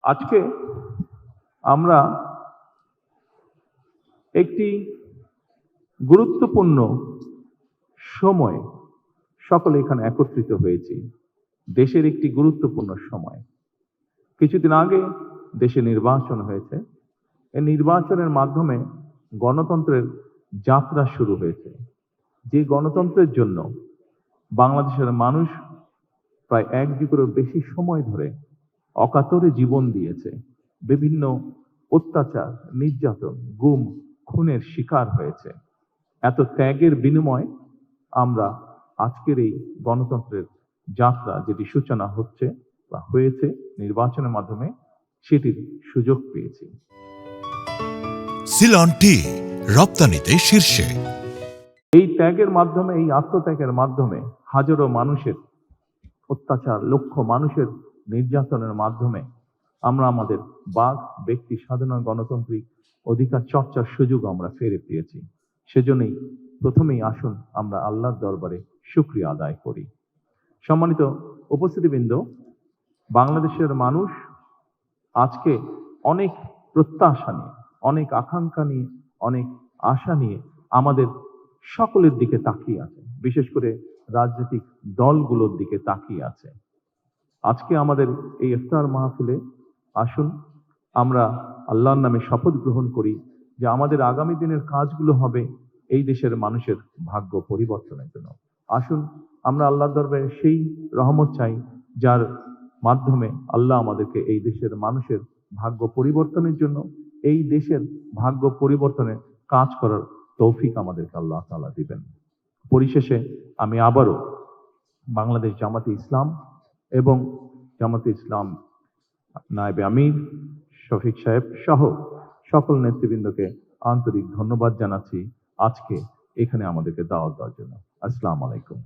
আজকে আমরা একটি গুরুত্বপূর্ণ সময় সকলে এখানে একত্রিত হয়েছি। দেশের একটি গুরুত্বপূর্ণ সময়। কিছুদিন আগে দেশে নির্বাচন হয়েছে। এই নির্বাচনের মাধ্যমে গণতন্ত্রের যাত্রা শুরু হয়েছে। যে গণতন্ত্রের জন্য বাংলাদেশের মানুষ প্রায় 1 যুগেরও বেশি সময় ধরে অকাতরে জীবন দিয়েছে, বিভিন্ন অত্যাচার, নির্যাতন, গুম, খুনের শিকার হয়েছে। এত ত্যাগের বিনিময়ে আমরা আজকের এই গণতন্ত্রের যাত্রা যেটি সূচনা হচ্ছে বা হয়েছে নির্বাচনের মাধ্যমে, সেটির সুযোগ পেয়েছি। সিলন টি রপ্তানিতে শীর্ষে। এই ত্যাগের মাধ্যমে, এই আত্মত্যাগের মাধ্যমে হাজারো মানুষের অত্যাচার, লক্ষ মানুষের নির্যাতনের মাধ্যমে আমরা আমাদের বাক, ব্যক্তি স্বাধীন গণতান্ত্রিক অধিকার চর্চার সুযোগ আমরা ফিরে পেয়েছি। সেজন্যই প্রথমেই আসুন আমরা আল্লাহর দরবারে শুকরিয়া আদায় করি। সম্মানিত উপস্থিতিবৃন্দ, বাংলাদেশের মানুষ আজকে অনেক প্রত্যাশা নিয়ে, অনেক আকাঙ্ক্ষা নিয়ে, অনেক আশা নিয়ে আমাদের সকলের দিকে তাকিয়ে আছে, বিশেষ করে রাজনৈতিক দলগুলোর দিকে তাকিয়ে আছে। আজকে আমাদের এই ইফতার মাহফিলে আসুন আমরা আল্লাহর নামে শপথ গ্রহণ করি যে আমাদের আগামী দিনের কাজগুলো হবে এই দেশের মানুষের ভাগ্য পরিবর্তনের জন্য। আসুন আমরা আল্লাহর দরবারে সেই রহমত চাই যার মাধ্যমে আল্লাহ আমাদেরকে এই দেশের মানুষের ভাগ্য পরিবর্তনের জন্য, এই দেশের ভাগ্য পরিবর্তনের কাজ করার তৌফিক আমাদেরকে আল্লাহ তাআলা দিবেন। পরিশেষে আমি আবারও বাংলাদেশ জামাতে ইসলাম এবং জামাতে ইসলাম নায়েবে আমির শফিক সাহেব সহ সকল নেতৃবৃন্দকে আন্তরিক ধন্যবাদ জানাচ্ছি আজকে এখানে আমাদেরকে দাওয়াত দেওয়ার জন্য। আসসালামু আলাইকুম।